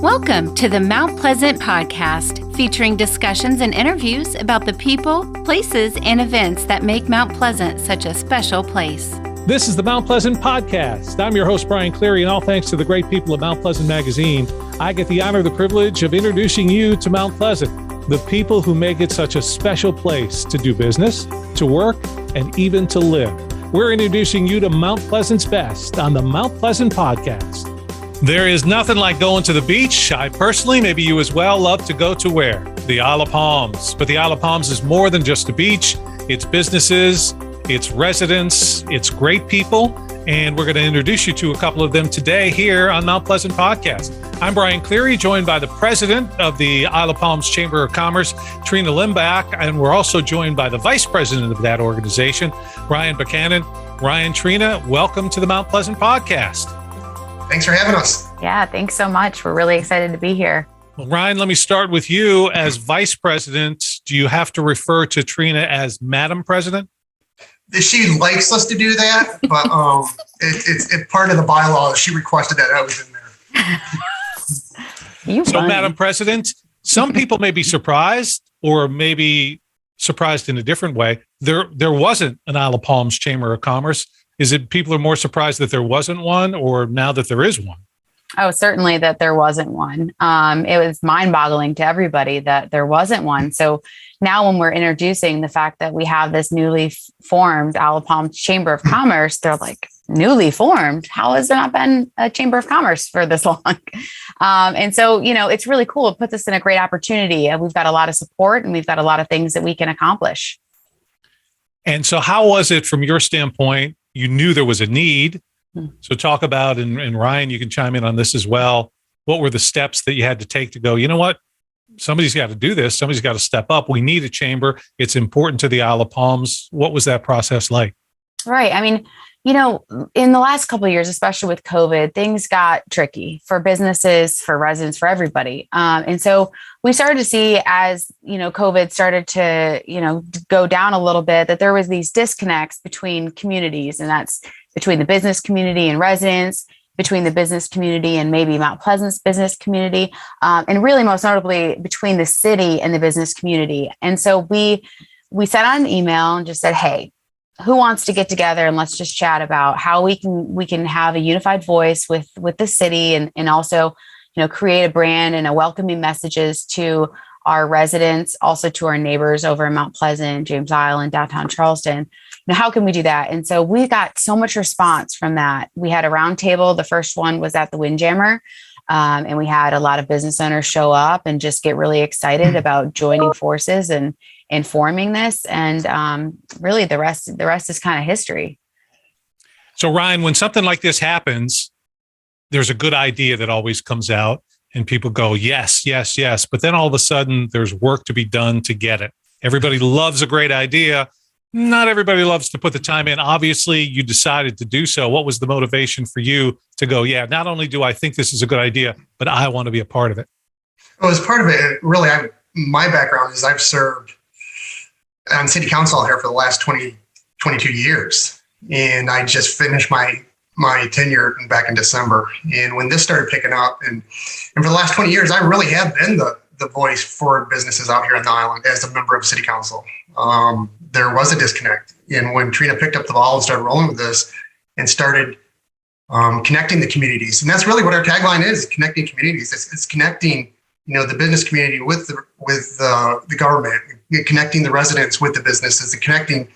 Welcome to the Mount Pleasant Podcast, featuring discussions and interviews about the people, places, and events that make Mount Pleasant such a special place. This is the Mount Pleasant Podcast. I'm your host, Brian Cleary, and all thanks to the great people of Mount Pleasant Magazine, I get the honor and the privilege of introducing you to Mount Pleasant, the people who make it such a special place to do business, to work, and even to live. We're introducing you to Mount Pleasant's best on the Mount Pleasant Podcast. There is nothing like going to the beach. I personally, maybe you as well, love to go to where? The Isle of Palms. But the Isle of Palms is more than just a beach. It's businesses, it's residents, it's great people. And we're going to introduce you to a couple of them today here on Mount Pleasant Podcast. I'm Brian Cleary, joined by the president of the Isle of Palms Chamber of Commerce, Katrina Limbach. And we're also joined by the vice president of that organization, Ryan Buckhannon. Ryan, Trina, welcome to the Mount Pleasant Podcast. Thanks for having us. Yeah, thanks so much. We're really excited to be here. Well, Ryan, let me start with you. As vice president, do you have to refer to Trina as Madam President? She likes us to do that, but it's part of the bylaws. She requested that I was in there. So, Madam President, some people may be surprised, or maybe surprised in a different way. There wasn't an Isle of Palms Chamber of Commerce. Is it people are more surprised that there wasn't one, or now that there is one? Oh, certainly that there wasn't one. It was mind-boggling to everybody that there wasn't one. So now when we're introducing the fact that we have this newly formed Isle of Palms Chamber of Commerce, they're like, newly formed? How has there not been a Chamber of Commerce for this long? And so, it's really cool. It puts us in a great opportunity. We've got a lot of support and we've got a lot of things that we can accomplish. And so how was it from your standpoint? You knew there was a need. So talk about, and Ryan, you can chime in on this as well. What were the steps that you had to take to go, you know what? Somebody's got to do this. Somebody's got to step up. We need a chamber. It's important to the Isle of Palms. What was that process like? Right. I mean, in the last couple of years, especially with COVID, things got tricky for businesses, for residents, for everybody. And so we started to see as, COVID started to, go down a little bit, that there was these disconnects between communities, and that's between the business community and residents, between the business community and maybe Mount Pleasant's business community, and really most notably between the city and the business community. And so we sent out an email and just said, hey, who wants to get together and let's just chat about how we can have a unified voice with the city and also, create a brand and a welcoming messages to our residents, also to our neighbors over in Mount Pleasant, James Island, downtown Charleston. How can we do that? And so we got so much response from that. We had a roundtable. The first one was at the Windjammer. And we had a lot of business owners show up and just get really excited about joining forces and forming this. And really the rest is kind of history. So Ryan, when something like this happens, there's a good idea that always comes out and people go, yes, yes, yes. But then all of a sudden there's work to be done to get it. Everybody loves a great idea. Not everybody loves to put the time in. Obviously, you decided to do so. What was the motivation for you to go, yeah, not only do I think this is a good idea, but I want to be a part of it? Well, as part of it, really, my background is I've served on city council here for the last 22 years. And I just finished my tenure back in December. And when this started picking up, and for the last 20 years, I really have been the voice for businesses out here on the island as a member of city council. There was a disconnect. And when Trina picked up the ball and started rolling with this and started connecting the communities, and that's really what our tagline is, connecting communities. It's connecting, the business community with the government, connecting the residents with the businesses, and connecting,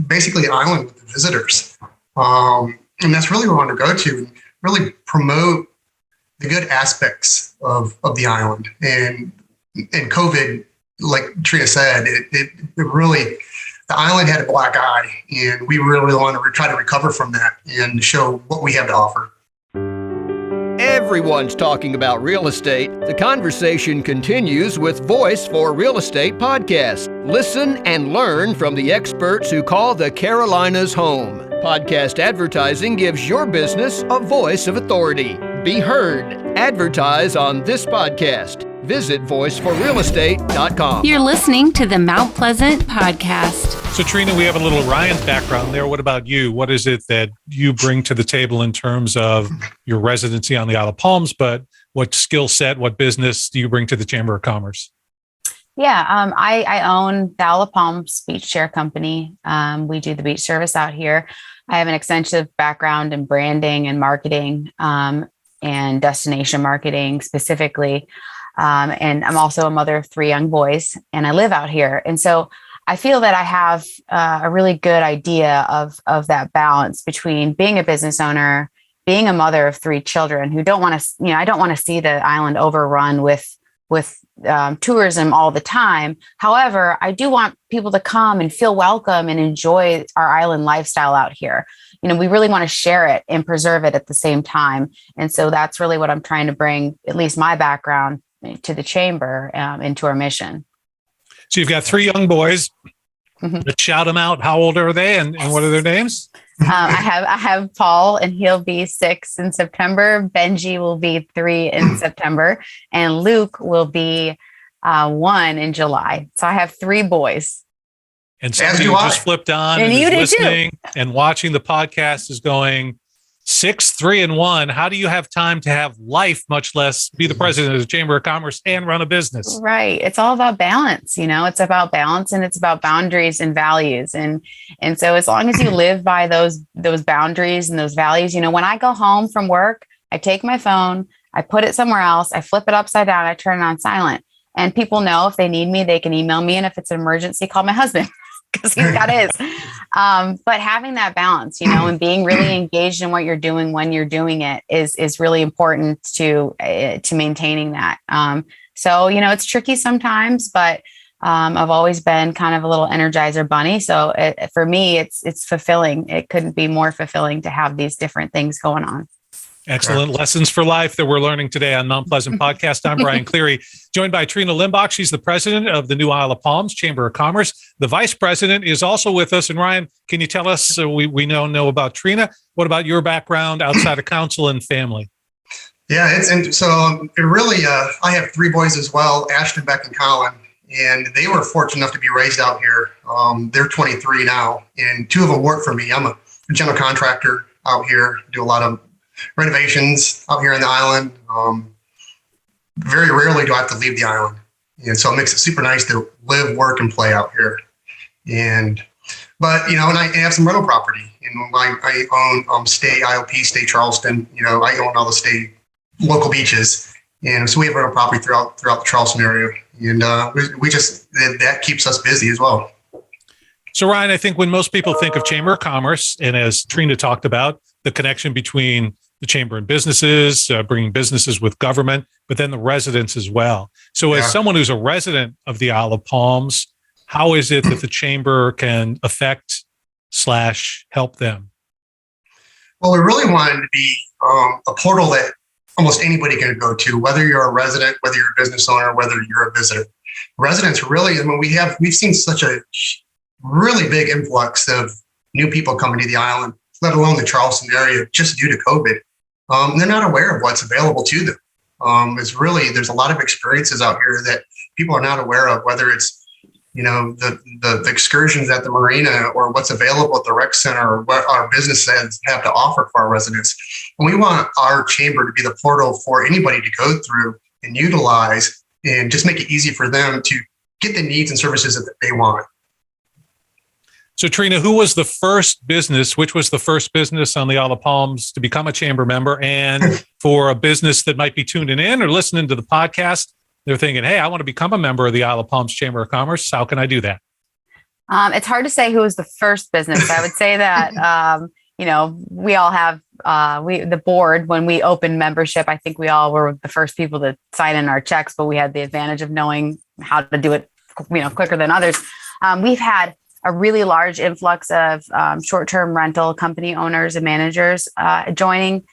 basically the island with the visitors. And that's really what we want to go to and really promote the good aspects of the island. And COVID, like Trina said, it really, the island had a black eye, and we really want to try to recover from that and show what we have to offer. Everyone's talking about real estate. The conversation continues with Voice for Real Estate podcast. Listen and learn from the experts who call the Carolinas home. Podcast advertising gives your business a voice of authority. Be heard. Advertise on this podcast. Visit voiceforrealestate.com. You're listening to the Mount Pleasant Podcast. So Trina, we have a little Ryan's background there. What about you? What is it that you bring to the table in terms of your residency on the Isle of Palms, but what skill set, what business do you bring to the Chamber of Commerce? Yeah, I own the Isle of Palms Beach Chair Company. We do the beach service out here. I have an extensive background in branding and marketing and destination marketing specifically. And I'm also a mother of 3 young boys, and I live out here. And so I feel that I have a really good idea of that balance between being a business owner, being a mother of 3 children who don't want to, I don't want to see the island overrun with tourism all the time. However, I do want people to come and feel welcome and enjoy our island lifestyle out here. We really want to share it and preserve it at the same time. And so that's really what I'm trying to bring, at least my background, to the chamber and to our mission. So you've got 3 young boys. Let's shout them out. How old are they, and what are their names? I have Paul, and he'll be 6 in September. Benji will be 3 in September, and Luke will be 1 in July. So I have 3 boys. And somebody who just flipped on and is listening and watching the podcast is going, 6, 3, and 1. How do you have time to have life, much less be the president of the Chamber of Commerce and run a business? Right. It's all about balance. It's about balance, and it's about boundaries and values. And so as long as you live by those boundaries and those values, when I go home from work, I take my phone, I put it somewhere else, I flip it upside down, I turn it on silent. And people know if they need me, they can email me. And if it's an emergency, call my husband. Because he's got his. But having that balance, and being really engaged in what you're doing when you're doing it is really important to maintaining that. So it's tricky sometimes, but I've always been kind of a little Energizer bunny. So for me, it's fulfilling. It couldn't be more fulfilling to have these different things going on. Excellent lessons for life that we're learning today on Mount Pleasant Podcast. I'm Brian Cleary, joined by Katrina Limbach. She's the president of the new Isle of Palms Chamber of Commerce. The vice president is also with us. And Ryan, can you tell us, we know about Trina. What about your background outside of council and family? Yeah, I have 3 boys as well, Ashton, Beck, and Colin. And they were fortunate enough to be raised out here. They're 23 now, and 2 of them work for me. I'm a general contractor out here, do a lot of renovations out here on the island. Very rarely do I have to leave the island. And so it makes it super nice to live, work, and play out here. But I have some rental property. And I own Stay IOP, Stay Charleston. I own all the Stay local beaches. And so we have rental property throughout the Charleston area. And that keeps us busy as well. So Ryan, I think when most people think of Chamber of Commerce, and as Trina talked about, the connection between the chamber and businesses, bringing businesses with government, but then the residents as well. So as someone who's a resident of the Isle of Palms, how is it that the chamber can affect / help them? Well, we really wanted to be a portal that almost anybody can go to, whether you're a resident, whether you're a business owner, whether you're a visitor. Residents really, we've seen such a really big influx of new people coming to the island, let alone the Charleston area, just due to COVID. They're not aware of what's available to them. There's a lot of experiences out here that people are not aware of, whether it's, the excursions at the marina or what's available at the rec center or what our businesses have to offer for our residents. And we want our chamber to be the portal for anybody to go through and utilize and just make it easy for them to get the needs and services that they want. So Trina, which was the first business on the Isle of Palms to become a chamber member? And for a business that might be tuning in or listening to the podcast, they're thinking, hey, I want to become a member of the Isle of Palms Chamber of Commerce. How can I do that? It's hard to say who was the first business. I would say that, we all have, the board, when we opened membership, I think we all were the first people to sign in our checks, but we had the advantage of knowing how to do it, quicker than others. We've had a really large influx of short-term rental company owners and managers joining,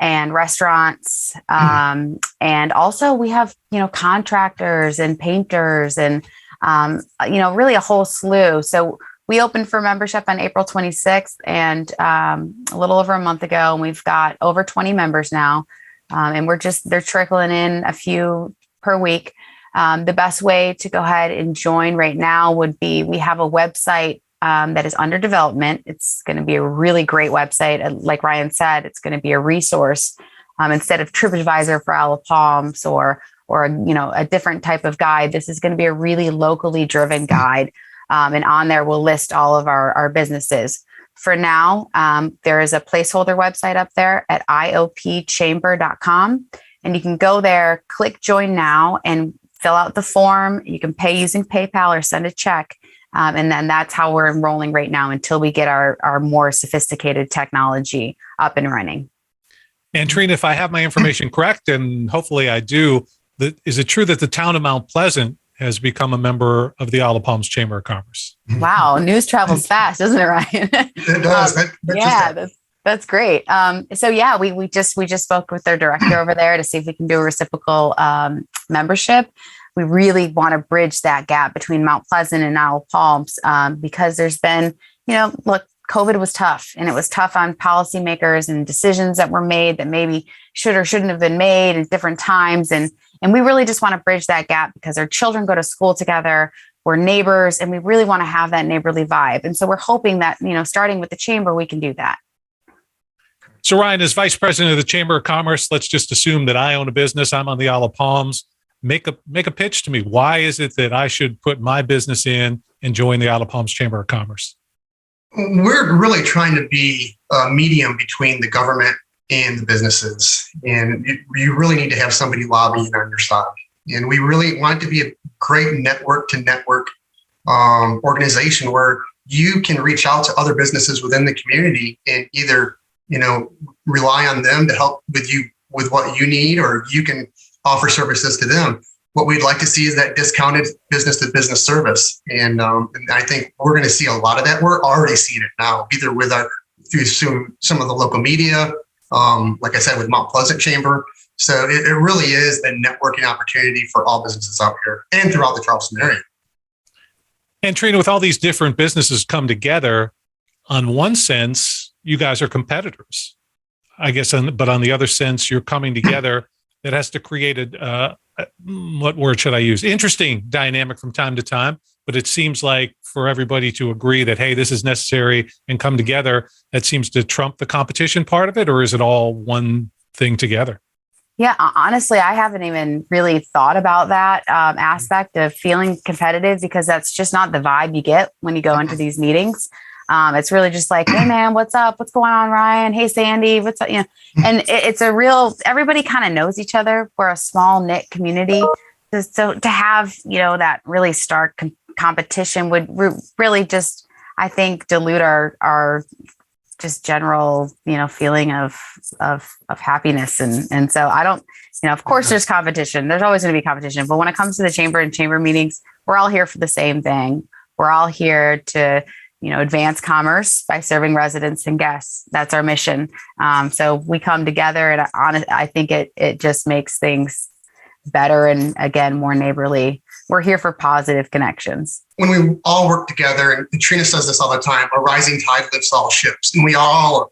and restaurants. And also we have, contractors and painters and, really a whole slew. So we opened for membership on April 26th and a little over a month ago, and we've got over 20 members now. And they're trickling in a few per week. The best way to go ahead and join right now would be, we have a website that is under development. It's going to be a really great website. Like Ryan said, it's going to be a resource instead of TripAdvisor for Isle of Palms or a different type of guide. This is going to be a really locally driven guide. And on there, we'll list all of our businesses. For now, there is a placeholder website up there at iopchamber.com. And you can go there, click join now, and fill out the form. You can pay using PayPal or send a check. And then that's how we're enrolling right now until we get our more sophisticated technology up and running. And Trina, if I have my information correct, and hopefully I do, is it true that the town of Mount Pleasant has become a member of the Isle of Palms Chamber of Commerce? Wow, news travels fast, doesn't it, Ryan? It does. That's great. So yeah, we just spoke with their director over there to see if we can do a reciprocal membership. We really want to bridge that gap between Mount Pleasant and Isle of Palms because there's been, look, COVID was tough, and it was tough on policymakers and decisions that were made that maybe should or shouldn't have been made at different times. And we really just want to bridge that gap because our children go to school together, we're neighbors, and we really want to have that neighborly vibe. And so we're hoping that, starting with the chamber, we can do that. So Ryan, as vice president of the Chamber of Commerce, let's just assume that I own a business. I'm on the Isle of Palms. Make a pitch to me. Why is it that I should put my business in and join the Isle of Palms Chamber of Commerce? We're really trying to be a medium between the government and the businesses. And you really need to have somebody lobbying on your side. And we really want it to be a great network to network organization where you can reach out to other businesses within the community and either, rely on them to help with you with what you need, or you can offer services to them. What we'd like to see is that discounted business to business service. And I think we're going to see a lot of that. We're already seeing it now, either through some of the local media, like I said, with Mount Pleasant Chamber. So it really is a networking opportunity for all businesses out here and throughout the Charleston area. And Trina, with all these different businesses come together, on one sense, you guys are competitors, I guess, but on the other sense, you're coming together. That has to create what word should I use? Interesting dynamic from time to time, but it seems like for everybody to agree that, hey, this is necessary and come together, that seems to trump the competition part of it, or is it all one thing together? Yeah, honestly, I haven't even really thought about that aspect of feeling competitive because that's just not the vibe you get when you go into these meetings. It's really just like, hey man, what's up? What's going on, Ryan? Hey, Sandy, what's up? And it's a real, everybody kind of knows each other. We're a small knit community. So to have, that really stark competition would really just, I think, dilute our just general, feeling of happiness. And so I don't, of course there's competition. There's always going to be competition. But when it comes to the chamber and chamber meetings, we're all here for the same thing. We're all here to, advance commerce by serving residents and guests. That's our mission. So we come together, and I think it just makes things better and, again, more neighborly. We're here for positive connections. When we all work together, and Trina says this all the time, a rising tide lifts all ships. And we are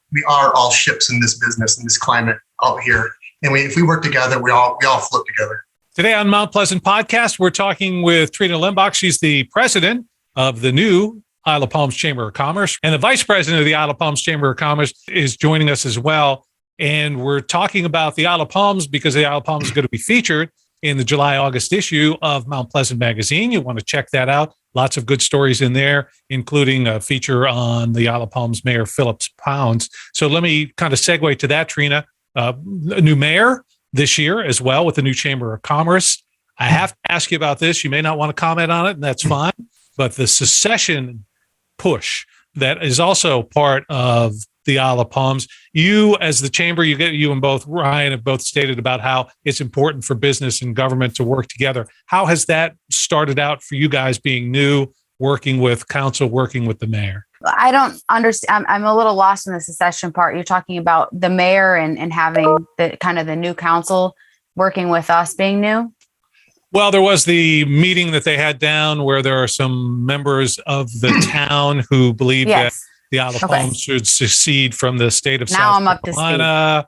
all ships in this business, in this climate out here. And if we work together, we all float together. Today on Mount Pleasant Podcast, we're talking with Katrina Limbach. She's the president of the new Isle of Palms Chamber of Commerce, and the vice president of the Isle of Palms Chamber of Commerce is joining us as well. And we're talking about the Isle of Palms because the Isle of Palms is going to be featured in the July-August issue of Mount Pleasant magazine. You want to check that out. Lots of good stories in there, including a feature on the Isle of Palms Mayor Phillips Pounds. So let me kind of segue to that, Trina. A new mayor this year as well with the new Chamber of Commerce. I have to ask you about this. You may not want to comment on it, and that's fine. But the secession push that is also part of the Isle of Palms. You, as the chamber, you and both Ryan have both stated about how it's important for business and government to work together. How has that started out for you guys being new, working with council, working with the mayor? I don't understand. I'm a little lost in the secession part. You're talking about the mayor and having the kind of the new council working with us being new. Well, there was the meeting that they had down where there are some members of the town who believe that the Isle of Palms should secede from the state of South Carolina.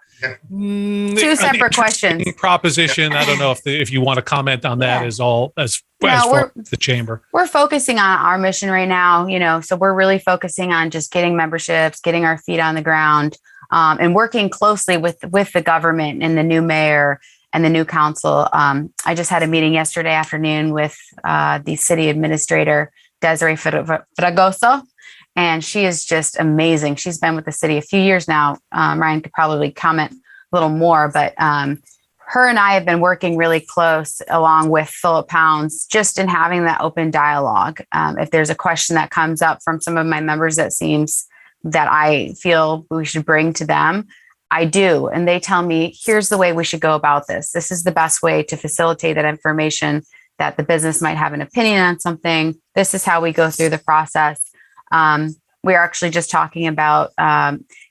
Two separate questions. Proposition. I don't know if you want to comment on that as far as the chamber. We're focusing on our mission right now, so we're really focusing on just getting memberships, getting our feet on the ground. and working closely with the government and the new mayor and the new council. I just had a meeting yesterday afternoon with the city administrator, Desiree Fragoso, and she is just amazing. She's been with the city a few years now. Ryan could probably comment a little more, but her and I have been working really close along with Philip Pounds, just in having that open dialogue. If there's a question that comes up from some of my members that seems that I feel we should bring to them, I do. And they tell me, here's the way we should go about this. This is the best way to facilitate that information, that the business might have an opinion on something. This is how we go through the process. We're actually just talking about,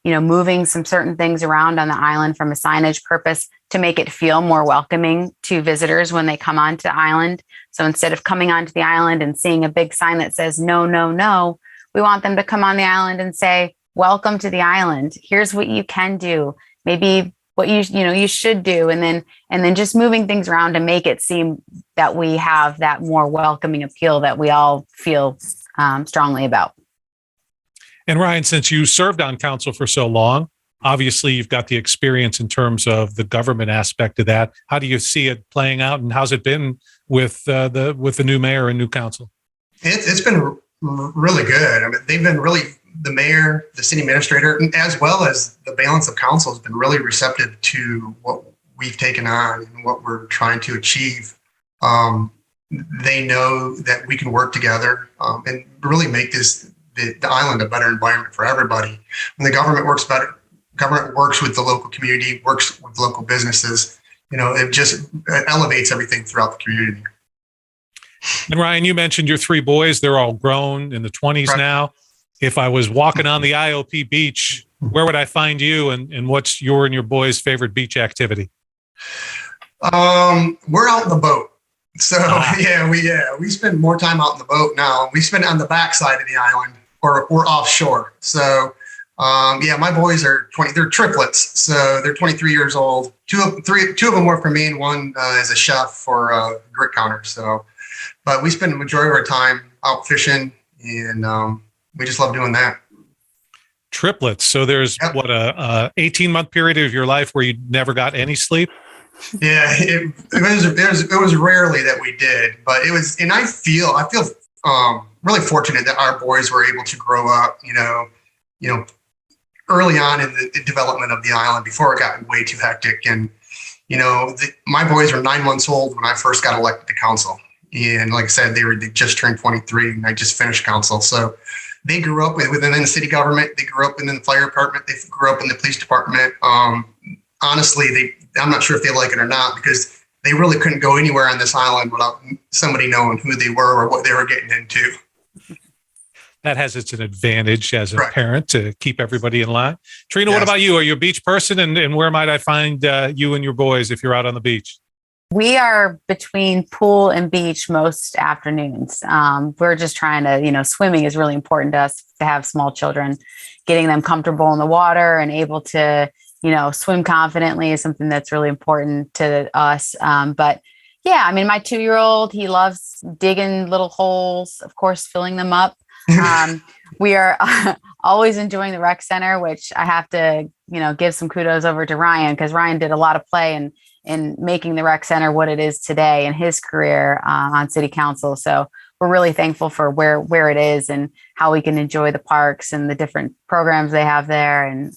moving some certain things around on the island from a signage purpose to make it feel more welcoming to visitors when they come onto the island. So instead of coming onto the island and seeing a big sign that says, no, no, no, we want them to come on the island and say, welcome to the island. Here's what you can do. Maybe what you should do. And then just moving things around to make it seem that we have that more welcoming appeal that we all feel strongly about. And Ryan, since you served on council for so long, obviously you've got the experience in terms of the government aspect of that. How do you see it playing out, and how's it been with the new mayor and new council? It's been really good. I mean, they've been really, the mayor, the city administrator, as well as the balance of council has been really receptive to what we've taken on and what we're trying to achieve. They know that we can work together and really make the island a better environment for everybody. When the government works better, government works with the local community, works with local businesses, it elevates everything throughout the community. And Ryan, you mentioned your three boys. They're all grown in the 20s Right. now. If I was walking on the IOP beach, where would I find you, and what's your and your boys' favorite beach activity? We're out in the boat. So we spend more time out in the boat now. We spend it on the backside of the island or offshore. So my boys are 20, they're triplets. So they're 23 years old. Two of them work for me, and one is a chef for a grit counter. So, but we spend the majority of our time out fishing, and we just love doing that. Triplets. So there's what, a 18-month period of your life where you never got any sleep? Yeah, it was rarely that we did, but it was, and I feel really fortunate that our boys were able to grow up, early on in the development of the island before it got way too hectic. And, my boys were 9 months old when I first got elected to council. And like I said, they just turned 23 and I just finished council. So they grew up within the city government. They grew up within the fire department. They grew up in the police department. Honestly, I'm not sure if they like it or not, because they really couldn't go anywhere on this island without somebody knowing who they were or what they were getting into. That has its advantage as a Right. parent to keep everybody in line. Trina, Yes. What about you? Are you a beach person? And where might I find you and your boys if you're out on the beach? We are between pool and beach most afternoons. We're just trying to, swimming is really important to us, to have small children. Getting them comfortable in the water and able to, swim confidently is something that's really important to us. But yeah, I mean, my 2-year-old, he loves digging little holes, of course, filling them up. We are always enjoying the rec center, which I have to, give some kudos over to Ryan, because Ryan did a lot of play in making the rec center what it is today in his career on city council. So we're really thankful for where it is and how we can enjoy the parks and the different programs they have there. And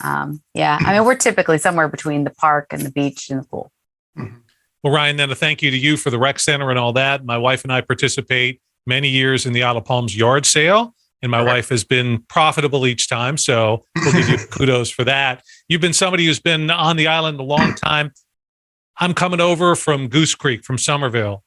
we're typically somewhere between the park and the beach and the pool. Well, Ryan, then a thank you to you for the rec center and all that. My wife and I participate many years in the Isle of Palms yard sale, and my wife has been profitable each time. So we'll give you kudos for that. You've been somebody who's been on the island a long time. I'm coming over from Goose Creek, from Somerville.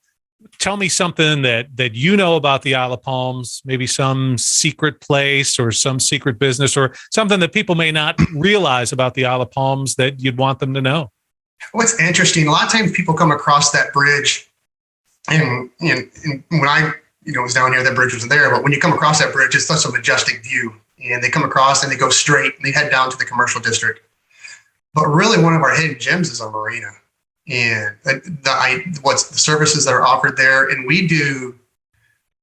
Tell me something that you know about the Isle of Palms, maybe some secret place or some secret business or something that people may not realize about the Isle of Palms that you'd want them to know. What's interesting, a lot of times people come across that bridge, and when I was down here, that bridge wasn't there, but when you come across that bridge, it's such a majestic view, and they come across and they go straight and they head down to the commercial district. But really, one of our hidden gems is our marina, and what's the services that are offered there. And we do,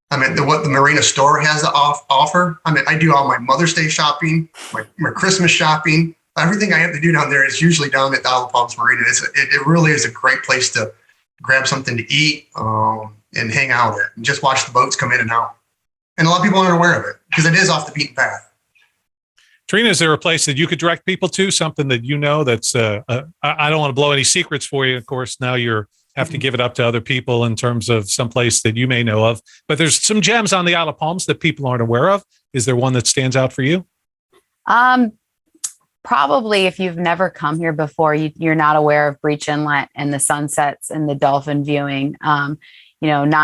what the marina store has to offer. I do all my Mother's Day shopping, my Christmas shopping. everything I have to do down there is usually down at the Isle of Palms Marina. It really is a great place to grab something to eat and hang out at and just watch the boats come in and out. And a lot of people aren't aware of it because it is off the beaten path. Trina, is there a place that you could direct people to, something that you know that's, I don't want to blow any secrets for you. Of course, now you have to give it up to other people in terms of some place that you may know of. But there's some gems on the Isle of Palms that people aren't aware of. Is there one that stands out for you? Probably if you've never come here before, you're not aware of Breach Inlet and the sunsets and the dolphin viewing. 9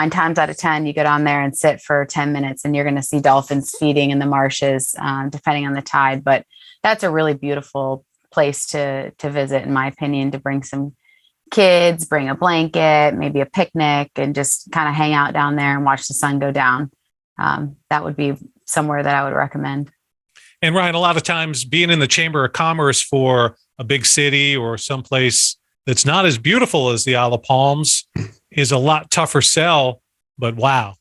times out of 10, you go down there and sit for 10 minutes and you're going to see dolphins feeding in the marshes, depending on the tide. But that's a really beautiful place to visit, in my opinion, to bring some kids, bring a blanket, maybe a picnic, and just kind of hang out down there and watch the sun go down. That would be somewhere that I would recommend. And Ryan, a lot of times being in the Chamber of Commerce for a big city or someplace that's not as beautiful as the Isle of Palms is a lot tougher sell. But wow,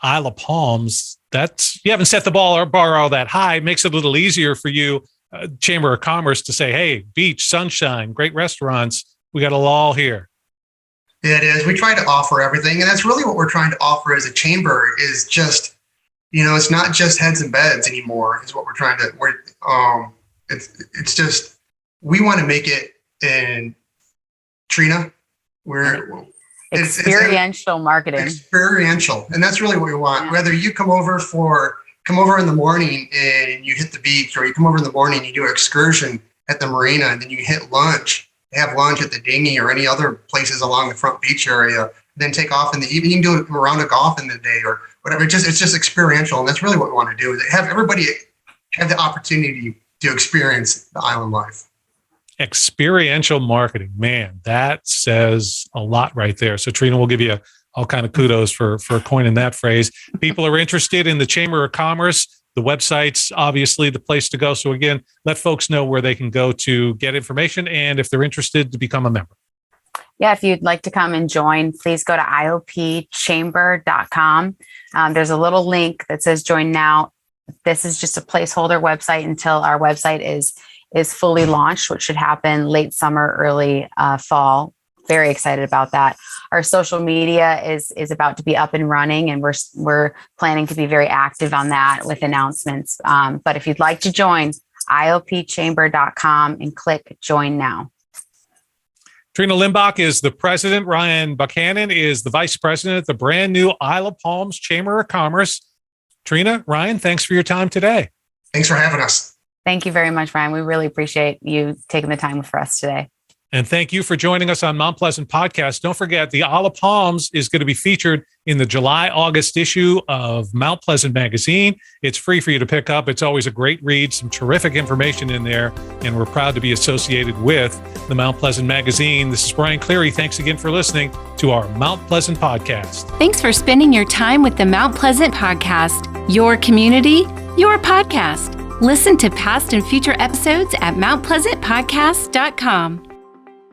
Isle of Palms, you haven't set the bar all that high. It makes it a little easier for you, Chamber of Commerce, to say, hey, beach, sunshine, great restaurants. We got it all here. It is. We try to offer everything. And that's really what we're trying to offer as a chamber is just, it's not just heads and beds anymore is what we're trying to, it's just, we want to make it in Trina. Experiential marketing. Experiential. And that's really what we want. Yeah. Whether you come over in the morning and you hit the beach, or you come over in the morning and you do an excursion at the marina, and then you have lunch at the dinghy or any other places along the front beach area, then take off in the evening. You can do a round of golf in the day or whatever. It's just experiential. And that's really what we want to do, is have everybody have the opportunity to experience the island life. Experiential marketing, man, that says a lot right there. So Trina, we'll give you all kind of kudos for coining that phrase. People are interested in the Chamber of Commerce. The website's obviously the place to go. So again, let folks know where they can go to get information and if they're interested to become a member. Yeah, if you'd like to come and join, please go to iopchamber.com. There's a little link that says join now. This is just a placeholder website until our website is fully launched, which should happen late summer, early fall. Very excited about that. Our social media is about to be up and running, and we're planning to be very active on that with announcements. But if you'd like to join, iopchamber.com and click join now. Katrina Limbach is the president. Ryan Buckhannon is the vice president at the brand new Isle of Palms Chamber of Commerce. Trina, Ryan, thanks for your time today. Thanks for having us. Thank you very much, Ryan. We really appreciate you taking the time for us today. And thank you for joining us on Mount Pleasant Podcast. Don't forget, the Isle of Palms is going to be featured in the July-August issue of Mount Pleasant Magazine. It's free for you to pick up. It's always a great read, some terrific information in there, and we're proud to be associated with the Mount Pleasant Magazine. This is Brian Cleary. Thanks again for listening to our Mount Pleasant Podcast. Thanks for spending your time with the Mount Pleasant Podcast, your community, your podcast. Listen to past and future episodes at mountpleasantpodcast.com.